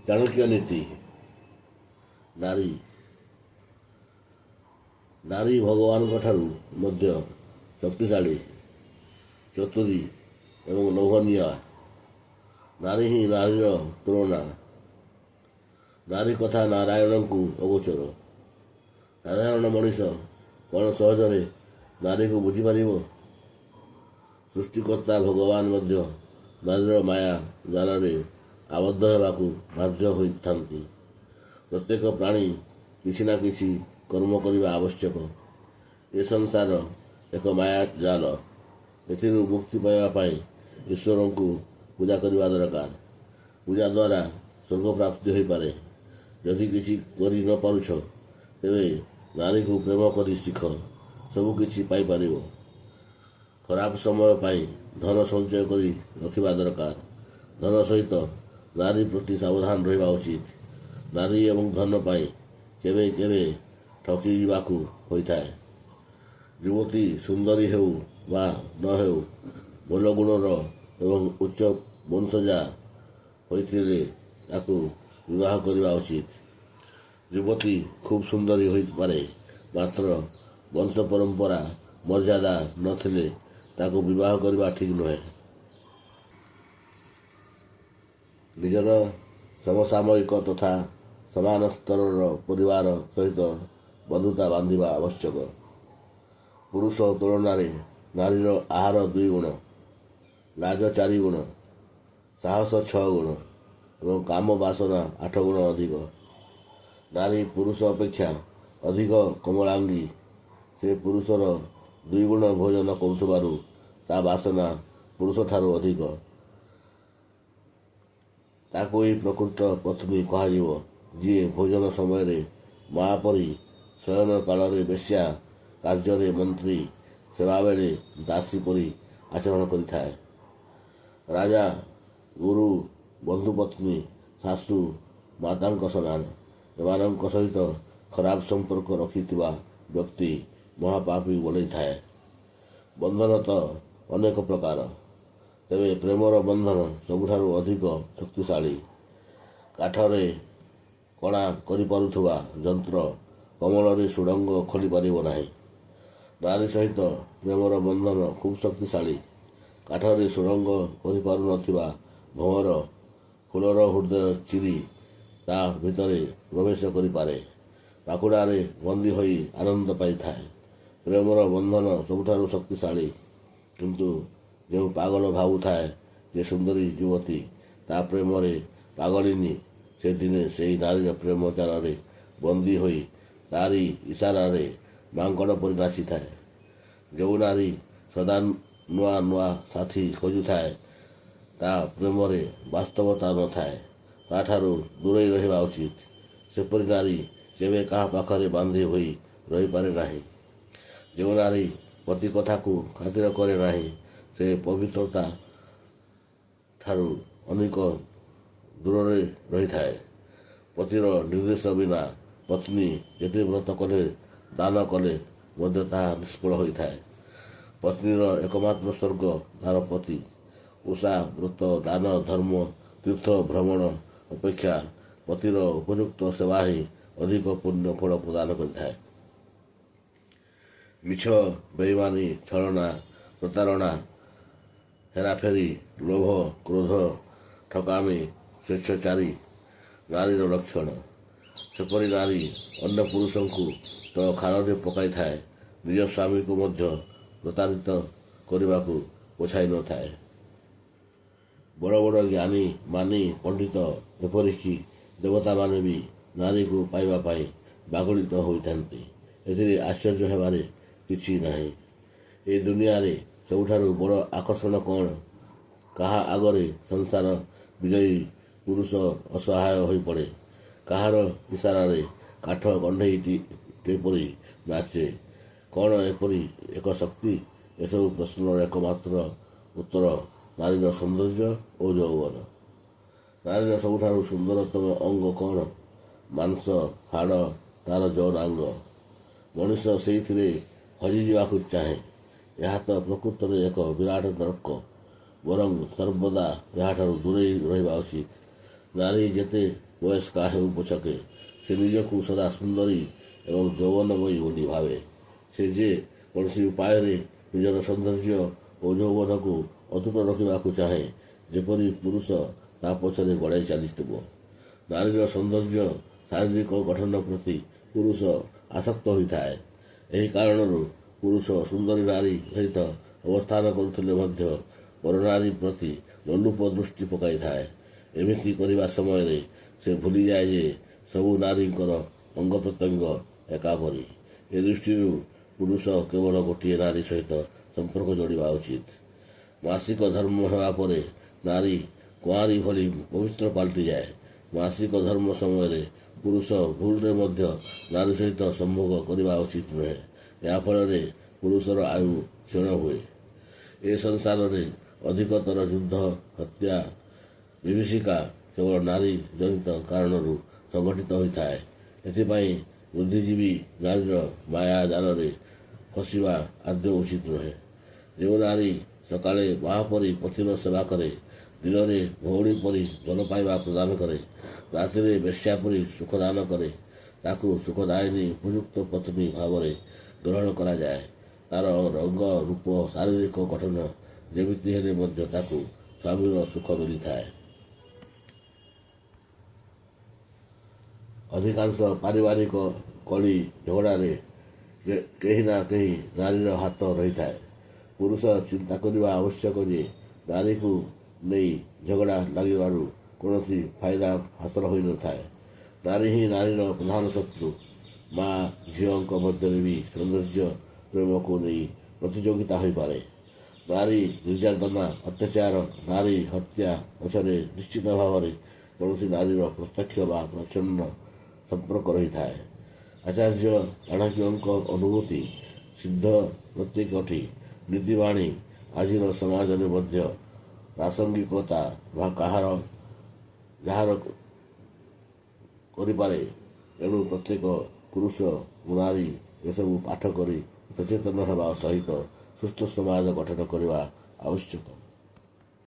ଚାଣକ୍ୟ ନୀତି। ନାରୀ ନାରୀ ଭଗବାନଙ୍କ ଠାରୁ ମଧ୍ୟ ଶକ୍ତିଶାଳୀ, ଚତୁରୀ ଏବଂ ଲୋଭନୀୟ। ନାରୀ ହିଁ ନାରୀର ତୁଳନା। ନାରୀ କଥା ନାରାୟଣଙ୍କୁ ଅଗୋଚର। ସାଧାରଣ ମଣିଷ କ'ଣ ସହଜରେ ନାରୀକୁ ବୁଝିପାରିବ? ସୃଷ୍ଟିକର୍ତ୍ତା ଭଗବାନ ମଧ୍ୟ ନାରୀର ମାୟା ଜାଲରେ ଆବଦ୍ଧ ହେବାକୁ ବାଧ୍ୟ ହୋଇଥାନ୍ତି। ପ୍ରତ୍ୟେକ ପ୍ରାଣୀ କିଛି ନା କିଛି କର୍ମ କରିବା ଆବଶ୍ୟକ। ଏ ସଂସାର ଏକ ମାୟା ଜାଲ। ଏଥିରୁ ମୁକ୍ତି ପାଇବା ପାଇଁ ଈଶ୍ୱରଙ୍କୁ ପୂଜା କରିବା ଦରକାର। ପୂଜା ଦ୍ୱାରା ସ୍ୱର୍ଗ ପ୍ରାପ୍ତି ହୋଇପାରେ। ଯଦି କିଛି କରି ନ ପାରୁଛ, ତେବେ ନାରୀକୁ ପ୍ରେମ କରି ଶିଖ, ସବୁକିଛି ପାଇପାରିବ। ଖରାପ ସମୟ ପାଇଁ ଧନ ସଞ୍ଚୟ କରି ରଖିବା ଦରକାର। ଧନ ସହିତ ନାରୀ ପ୍ରତି ସାବଧାନ ରହିବା ଉଚିତ। ନାରୀ ଏବଂ ଧନ ପାଇଁ କେବେ କେବେ ଠକିଯିବାକୁ ହୋଇଥାଏ। ଯୁବତୀ ସୁନ୍ଦରୀ ହେଉ ବା ନ ହେଉ, ଭଲ ଗୁଣର ଏବଂ ଉଚ୍ଚ ବଂଶଜା ହୋଇଥିଲେ ତାକୁ ବିବାହ କରିବା ଉଚିତ। ଯୁବତୀ ଖୁବ୍ ସୁନ୍ଦରୀ ହୋଇପାରେ, ମାତ୍ର ବଂଶ ପରମ୍ପରା ମର୍ଯ୍ୟାଦା ନଥିଲେ ତାକୁ ବିବାହ କରିବା ଠିକ୍ ନୁହେଁ। ନିଜର ସମସାମୟିକ ତଥା ସମାନ ସ୍ତରର ପରିବାର ସହିତ ବନ୍ଧୁତା ବାନ୍ଧିବା ଆବଶ୍ୟକ। ପୁରୁଷ ତୁଳନାରେ ନାରୀର ଆହାର 2 ଗୁଣ, ଲାଜ 4 ଗୁଣ, ସାହସ 6 ଗୁଣ ଏବଂ କାମ ବାସନା 8 ଗୁଣ ଅଧିକ। ନାରୀ ପୁରୁଷ ଅପେକ୍ଷା ଅଧିକ କମଳାଙ୍ଗୀ। ସେ ପୁରୁଷର 2 ଗୁଣ ଭୋଜନ କରୁଥିବାରୁ ତା ବାସନା ପୁରୁଷଠାରୁ ଅଧିକ। ତାକୁ ହିଁ ପ୍ରକୃତ ପତ୍ନୀ କୁହାଯିବ, ଯିଏ ଭୋଜନ ସମୟରେ ମା ପରି, ଶୟନ କାଳରେ ବେଶ୍ୟା, କାର୍ଯ୍ୟରେ ମନ୍ତ୍ରୀ, ସେବାବେଳେ ଦାସୀ ପରି ଆଚରଣ କରିଥାଏ। ରାଜା, ଗୁରୁ, ବନ୍ଧୁପତ୍ନୀ, ଶାଶୁ, ମାତାଙ୍କ ସମାନ। ଏମାନଙ୍କ ସହିତ ଖରାପ ସମ୍ପର୍କ ରଖିଥିବା ବ୍ୟକ୍ତି ମହାପାପୀ ବନେଇଥାଏ। ବନ୍ଧନ ତ ଅନେକ ପ୍ରକାର, ତେବେ ପ୍ରେମର ବନ୍ଧନ ସବୁଠାରୁ ଅଧିକ ଶକ୍ତିଶାଳୀ। କାଠରେ କଣା କରିପାରୁଥିବା ଯନ୍ତ୍ର କମଳରେ ସୁଡ଼ଙ୍ଗ ଖୋଲିପାରିବ ନାହିଁ। ନାରୀ ସହିତ ପ୍ରେମର ବନ୍ଧନ ଖୁବ୍ ଶକ୍ତିଶାଳୀ। କାଠରେ ସୁଡ଼ଙ୍ଗ କରିପାରୁନଥିବା ଭଁଅର ଫୁଲର ହୃଦୟ ଚିରି ତା ଭିତରେ ପ୍ରବେଶ କରିପାରେ। ପାଖୁଡ଼ାରେ ବନ୍ଦୀ ହୋଇ ଆନନ୍ଦ ପାଇଥାଏ। ପ୍ରେମର ବନ୍ଧନ ସବୁଠାରୁ ଶକ୍ତିଶାଳୀ। କିନ୍ତୁ ଯେଉଁ ପାଗଳ ଭାବୁଥାଏ ଯେ ସୁନ୍ଦରୀ ଯୁବତୀ ତା ପ୍ରେମରେ ପାଗଳିନୀ, ସେ ଦିନେ ସେହି ନାରୀର ପ୍ରେମ ଜାଲରେ ବନ୍ଦୀ ହୋଇ ତାରି ଇସାରାରେ ମାଙ୍କଡ଼ ପରି ନାଚିଥାଏ। ଯେଉଁ ନାରୀ ସଦା ନୂଆ ନୂଆ ସାଥୀ ଖୋଜୁଥାଏ, ତା ପ୍ରେମରେ ବାସ୍ତବତା ନଥାଏ, ତାଠାରୁ ଦୂରେଇ ରହିବା ଉଚିତ। ସେପରି ନାରୀ କେବେ କାହା ପାଖରେ ବାନ୍ଧି ହୋଇ ରହିପାରେ ନାହିଁ। ଯେଉଁ ନାରୀ ପତି କଥାକୁ ଖାତିର କରେ ନାହିଁ, ସେ ପବିତ୍ରତା ଠାରୁ ଅନେକ ଦୂରରେ ରହିଥାଏ। ପତିର ନିର୍ଦ୍ଦେଶ ବିନା ପତ୍ନୀ ଯେତେ ବ୍ରତ କଲେ, ଦାନ କଲେ ମଧ୍ୟ ତାହା ନିଷ୍ଫଳ ହୋଇଥାଏ। ପତ୍ନୀର ଏକମାତ୍ର ସ୍ୱର୍ଗ ତାର ପତି। ଓଷା, ବ୍ରତ, ଦାନ, ଧର୍ମ, ତୀର୍ଥ ଭ୍ରମଣ ଅପେକ୍ଷା ପତିର ଉପଯୁକ୍ତ ସେବା ହିଁ ଅଧିକ ପୁଣ୍ୟ ଫଳ ପ୍ରଦାନ କରିଥାଏ। ମିଛ, ବେଇମାନୀ, ଛଳନା, ପ୍ରତାରଣା, ହେରାଫେରି, ଲୋଭ, କ୍ରୋଧ, ଠକାମି, ସ୍ୱେଚ୍ଛାଚାରୀ ନାରୀର ଲକ୍ଷଣ। ସେପରି ନାରୀ ଅନ୍ୟ ପୁରୁଷଙ୍କୁ ତ ଖାରରେ ପକାଇଥାଏ, ନିଜ ସ୍ୱାମୀକୁ ମଧ୍ୟ ପ୍ରତାରିତ କରିବାକୁ ପଛାଇ ନଥାଏ। ବଡ଼ ବଡ଼ ଜ୍ଞାନୀ, ମାନି, ପଣ୍ଡିତ, ଏପରିକି ଦେବତାମାନେ ବି ନାରୀକୁ ପାଇବା ପାଇଁ ପାଗଳିତ ହୋଇଥାନ୍ତି। ଏଥିରେ ଆଶ୍ଚର୍ଯ୍ୟ ହେବାରେ କିଛି ନାହିଁ। ଏ ଦୁନିଆରେ ସବୁଠାରୁ ବଡ଼ ଆକର୍ଷଣ କ'ଣ? କାହା ଆଗରେ ସଂସାର ବିଜୟୀ ପୁରୁଷ ଅସହାୟ ହୋଇପଡ଼େ? କାହାର ଇସାରାରେ କାଠ କଣ୍ଢେଇଟି ପରି ନାଚେ? କ'ଣ ଏପରି ଏକ ଶକ୍ତି? ଏସବୁ ପ୍ରଶ୍ନର એકમાત્ર ଉତ୍ତର ନାରୀର ସୌନ୍ଦର୍ଯ୍ୟ ଓ ଯୌବନ। ନାରୀର ସବୁଠାରୁ ସୁନ୍ଦରତମ ଅଙ୍ଗ କ'ଣ? ମାଂସ, ହାଡ଼, ତାର ଯୌନାଙ୍ଗ। ମଣିଷ ସେଇଥିରେ ହଜିଯିବାକୁ ଚାହେଁ। ଏହା ତ ପ୍ରକୃତରେ ଏକ ବିରାଟ ନର୍କ। ବରଂ ସର୍ବଦା ଏହାଠାରୁ ଦୂରେଇ ରହିବା ଉଚିତ। ନାରୀ ଯେତେ ବୟସ୍କା ହେଉ ପଛକେ ସେ ନିଜକୁ ସଦା ସୁନ୍ଦରୀ ଏବଂ ଯୌବନମୟୀ ବୋଲି ଭାବେ। ସେ ଯେ କୌଣସି ଉପାୟରେ ନିଜର ସୌନ୍ଦର୍ଯ୍ୟ ଓ ଯୌବନକୁ ଅତୁଟ ରଖିବାକୁ ଚାହେଁ, ଯେପରି ପୁରୁଷ ତା ପଛରେ ଗଡ଼ାଇ ଚାଲିଥିବ। ନାରୀର ସୌନ୍ଦର୍ଯ୍ୟ ଶାରୀରିକ ଗଠନ ପ୍ରତି ପୁରୁଷ ଆସକ୍ତ ହୋଇଥାଏ। ଏହି କାରଣରୁ ପୁରୁଷ ସୁନ୍ଦରୀ ନାରୀ ସହିତ ଅବସ୍ଥାନ କରୁଥିଲେ ମଧ୍ୟ ପରନାରୀ ପ୍ରତି ଲୋଲୁପ ଦୃଷ୍ଟି ପକାଇଥାଏ। ଏମିତି କରିବା ସମୟରେ ସେ ଭୁଲିଯାଏ ଯେ ସବୁ ନାରୀଙ୍କର ଅଙ୍ଗ ପ୍ରତ୍ୟଙ୍ଗ ଏକାପରି। ଏ ଦୃଷ୍ଟିରୁ ପୁରୁଷ କେବଳ ଗୋଟିଏ ନାରୀ ସହିତ ସମ୍ପର୍କ ଯୋଡ଼ିବା ଉଚିତ। ମାସିକ ଧର୍ମ ହେବା ପରେ ନାରୀ କୁଆଁରୀ ଭଳି ପବିତ୍ର ପାଲଟିଯାଏ। ମାସିକ ଧର୍ମ ସମୟରେ ପୁରୁଷ ଭୁଲରେ ମଧ୍ୟ ନାରୀ ସହିତ ସମ୍ଭୋଗ କରିବା ଉଚିତ ନୁହେଁ। ଏହାଫଳରେ ପୁରୁଷର ଆୟୁ କ୍ଷୀଣ ହୁଏ। ଏ ସଂସାରରେ ଅଧିକତର ଯୁଦ୍ଧ, ହତ୍ୟା, ବିଭୀଷିକା କେବଳ ନାରୀ ଜନିତ କାରଣରୁ ସଂଘଟିତ ହୋଇଥାଏ। ଏଥିପାଇଁ ବୁଦ୍ଧିଜୀବୀ ନାରୀର ମାୟା ଜାଲରେ ଫସିବା ଆଦୌ ଉଚିତ ନୁହେଁ। ଯେଉଁ ନାରୀ ସକାଳେ ମା ପରି ପତିର ସେବା କରେ, ଦିନରେ ଭଉଣୀ ପରି ଭଲ ପାଇବା ପ୍ରଦାନ କରେ, ରାତିରେ ବେଶ୍ୟା ପରି ସୁଖ ଦାନ କରେ, ତାକୁ ସୁଖଦାୟିନୀ ଉପଯୁକ୍ତ ପତ୍ନୀ ଭାବରେ ଗ୍ରହଣ କରାଯାଏ। ତାର ରଙ୍ଗ, ରୂପ, ଶାରୀରିକ ଗଠନ ଯେମିତି ହେଲେ ମଧ୍ୟ ତାକୁ ସ୍ୱାମୀର ସୁଖ ମିଳିଥାଏ। ଅଧିକାଂଶ ପାରିବାରିକ କଳି ଝଗଡ଼ାରେ କେହି ନା କେହି ନାରୀର ହାତ ରହିଥାଏ। ପୁରୁଷ ଚିନ୍ତା କରିବା ଆବଶ୍ୟକ ଯେ ନାରୀକୁ ନେଇ ଝଗଡ଼ା ଲାଗିବାରୁ କୌଣସି ଫାଇଦା ହାସଲ ହୋଇନଥାଏ। ନାରୀ ହିଁ ନାରୀର ପ୍ରଧାନ ଶତ୍ରୁ। ମା ଝିଅଙ୍କ ମଧ୍ୟରେ ବି ସୌନ୍ଦର୍ଯ୍ୟ ପ୍ରେମକୁ ନେଇ ପ୍ରତିଯୋଗିତା ହୋଇପାରେ। ନାରୀ ନିର୍ଯାତନା, ଅତ୍ୟାଚାର, ନାରୀ ହତ୍ୟା ପଛରେ ନିଶ୍ଚିତ ଭାବରେ କୌଣସି ନାରୀର ପ୍ରତ୍ୟକ୍ଷ ବା ପ୍ରଚ୍ଛନ୍ନ ସମ୍ପର୍କ ରହିଥାଏ। ଆଚାର୍ଯ୍ୟ ଚାଣକ୍ୟଙ୍କ ଅନୁଭୂତି ସିଦ୍ଧ ପ୍ରତ୍ୟେକଟି ନୀତିବାଣୀ ଆଜିର ସମାଜରେ ମଧ୍ୟ ପ୍ରାସଙ୍ଗିକତା ବା ଯାହାର କରିପାରେ। ଏଣୁ ପ୍ରତ୍ୟେକ ପୁରୁଷ ଓ ନାରୀ ଏସବୁ ପାଠ କରି ସଚେତନ ହେବା ସହିତ ସୁସ୍ଥ ସମାଜ ଗଠନ କରିବା ଆବଶ୍ୟକ।